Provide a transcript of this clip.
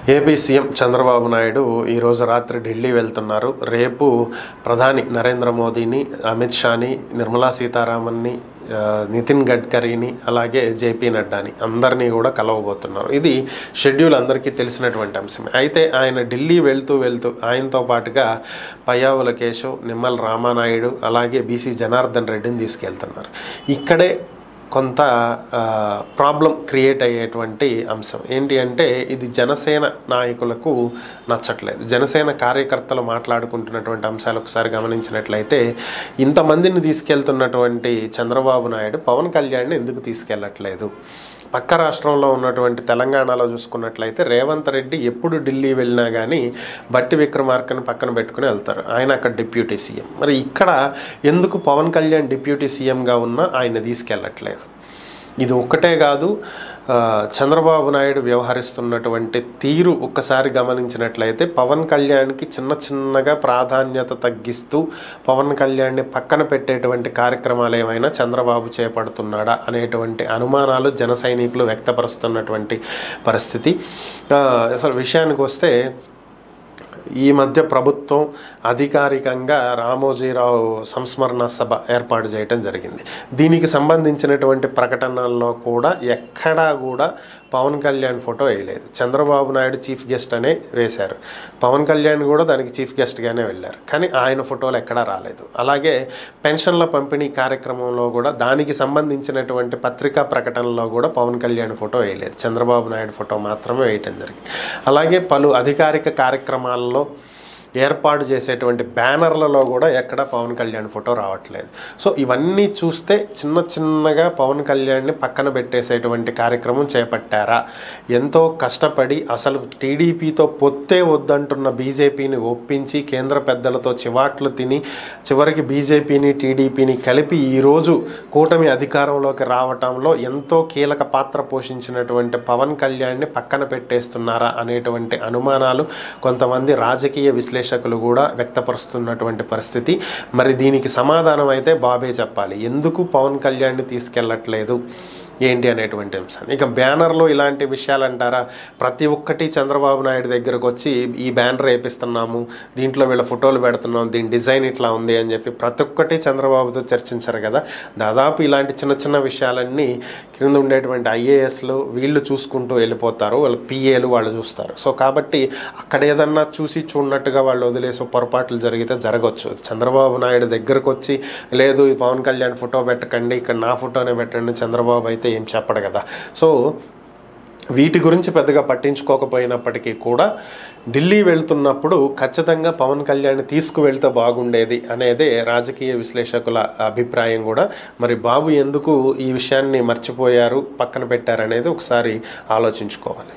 AP CM Chandrababu Naidu ఈరోజు రాత్రి ఢిల్లీ వెళ్తున్నారు. రేపు ప్రధాని నరేంద్ర మోదీని, అమిత్ షాని, నిర్మలా సీతారామన్ని, నితిన్ గడ్కరీని, అలాగే జేపీ నడ్డాని అందరినీ కూడా కలవబోతున్నారు. ఇది షెడ్యూల్ అందరికీ తెలిసినటువంటి అంశమే. అయితే ఆయన ఢిల్లీ వెళ్తూ ఆయనతో పాటుగా పయ్యావుల కేశవ్, నిమ్మల రామానాయుడు, అలాగే బీసీ జనార్దన్ రెడ్డిని తీసుకెళ్తున్నారు. ఇక్కడే కొంత ప్రాబ్లం క్రియేట్ అయ్యేటువంటి అంశం ఏంటి అంటే, ఇది జనసేన నాయకులకు నచ్చట్లేదు. జనసేన కార్యకర్తలు మాట్లాడుకుంటున్నటువంటి అంశాలు ఒకసారి గమనించినట్లయితే, ఇంతమందిని తీసుకెళ్తున్నటువంటి చంద్రబాబు నాయుడు పవన్ కళ్యాణ్ని ఎందుకు తీసుకెళ్ళట్లేదు? పక్క రాష్ట్రంలో ఉన్నటువంటి తెలంగాణలో చూసుకున్నట్లయితే రేవంత్ రెడ్డి ఎప్పుడు ఢిల్లీ వెళ్ళినా కానీ బట్టి విక్రమార్కని పక్కన పెట్టుకుని వెళ్తారు. ఆయన అక్కడ డిప్యూటీ సీఎం. మరి ఇక్కడ ఎందుకు పవన్ కళ్యాణ్ డిప్యూటీ సీఎంగా ఉన్నా ఆయన తీసుకెళ్ళట్లేదు? ఇది ఒక్కటే కాదు, చంద్రబాబు నాయుడు వ్యవహరిస్తున్నటువంటి తీరు ఒక్కసారి గమనించినట్లయితే పవన్ కళ్యాణ్కి చిన్నగా ప్రాధాన్యత తగ్గిస్తూ పవన్ కళ్యాణ్ని పక్కన పెట్టేటువంటి కార్యక్రమాలు ఏమైనా చంద్రబాబు చేపడుతున్నాడా అనేటువంటి అనుమానాలు జన సైనికులు వ్యక్తపరుస్తున్నటువంటి పరిస్థితి. అసలు విషయానికి వస్తే, ఈ మధ్య ప్రభుత్వం అధికారికంగా రామోజీరావు సంస్మరణ సభ ఏర్పాటు చేయడం జరిగింది. దీనికి సంబంధించినటువంటి ప్రకటనల్లో కూడా ఎక్కడా కూడా పవన్ కళ్యాణ్ ఫోటో వేయలేదు. చంద్రబాబు నాయుడు చీఫ్ గెస్ట్ అనే వేశారు. పవన్ కళ్యాణ్ కూడా దానికి చీఫ్ గెస్ట్గానే వెళ్ళారు. కానీ ఆయన ఫోటోలు ఎక్కడా రాలేదు. అలాగే పెన్షన్ల పంపిణీ కార్యక్రమంలో కూడా దానికి సంబంధించినటువంటి పత్రికా ప్రకటనలో కూడా పవన్ కళ్యాణ్ ఫోటో వేయలేదు. చంద్రబాబు నాయుడు ఫోటో మాత్రమే వేయటం జరిగింది. అలాగే పలు అధికారిక కార్యక్రమాల్లో ఏర్పాటు చేసేటువంటి బ్యానర్లలో కూడా ఎక్కడ పవన్ కళ్యాణ్ ఫోటో రావట్లేదు. సో ఇవన్నీ చూస్తే చిన్నగా పవన్ కళ్యాణ్ని పక్కన పెట్టేసేటువంటి కార్యక్రమం చేపట్టారా? ఎంతో కష్టపడి అసలు టీడీపీతో పొత్తే వద్దంటున్న బీజేపీని ఒప్పించి కేంద్ర పెద్దలతో చివాట్లు తిని చివరికి బీజేపీని టీడీపీని కలిపి ఈరోజు కూటమి అధికారంలోకి రావటంలో ఎంతో కీలక పాత్ర పోషించినటువంటి పవన్ కళ్యాణ్ని పక్కన పెట్టేస్తున్నారా అనేటువంటి అనుమానాలు కొంతమంది రాజకీయ విశ్లేషకులు కూడా వ్యక్తపరుస్తున్నటువంటి పరిస్థితి. మరి దీనికి సమాధానం అయితే బాబే చెప్పాలి. ఎందుకు పవన్ కళ్యాణ్ని తీసుకెళ్ళట్లేదు ఏంటి అనేటువంటి అంశాన్ని. ఇక బ్యానర్లో ఇలాంటి విషయాలు అంటారా? ప్రతి ఒక్కటి చంద్రబాబు నాయుడు దగ్గరకు వచ్చి ఈ బ్యానర్ వేపిస్తున్నాము, దీంట్లో వీళ్ళ ఫోటోలు పెడుతున్నాం, దీని డిజైన్ ఇట్లా ఉంది అని చెప్పి ప్రతి ఒక్కటి చంద్రబాబుతో చర్చించారు కదా. దాదాపు ఇలాంటి చిన్న విషయాలన్నీ కింద ఉండేటువంటి ఐఏఎస్లు వీళ్ళు చూసుకుంటూ వెళ్ళిపోతారు. వాళ్ళ పిఏలు వాళ్ళు చూస్తారు. సో కాబట్టి అక్కడ ఏదన్నా చూసి చూడనట్టుగా వాళ్ళు వదిలేసి పొరపాట్లు జరిగితే జరగవచ్చు. చంద్రబాబు నాయుడు దగ్గరకు వచ్చి లేదు ఈ పవన్ కళ్యాణ్ ఫోటో పెట్టకండి, ఇక్కడ నా ఫోటోనే పెట్టండి చంద్రబాబు అయితే ఏం చెప్పడు కదా. సో వీటి గురించి పెద్దగా పట్టించుకోకపోయినప్పటికీ కూడా ఢిల్లీ వెళ్తున్నప్పుడు ఖచ్చితంగా పవన్ కళ్యాణ్ తీసుకువెళ్తే బాగుండేది అనేదే రాజకీయ విశ్లేషకుల అభిప్రాయం కూడా. మరి బాబు ఎందుకు ఈ విషయాన్ని మర్చిపోయారు, పక్కన పెట్టారనేది ఒకసారి ఆలోచించుకోవాలి.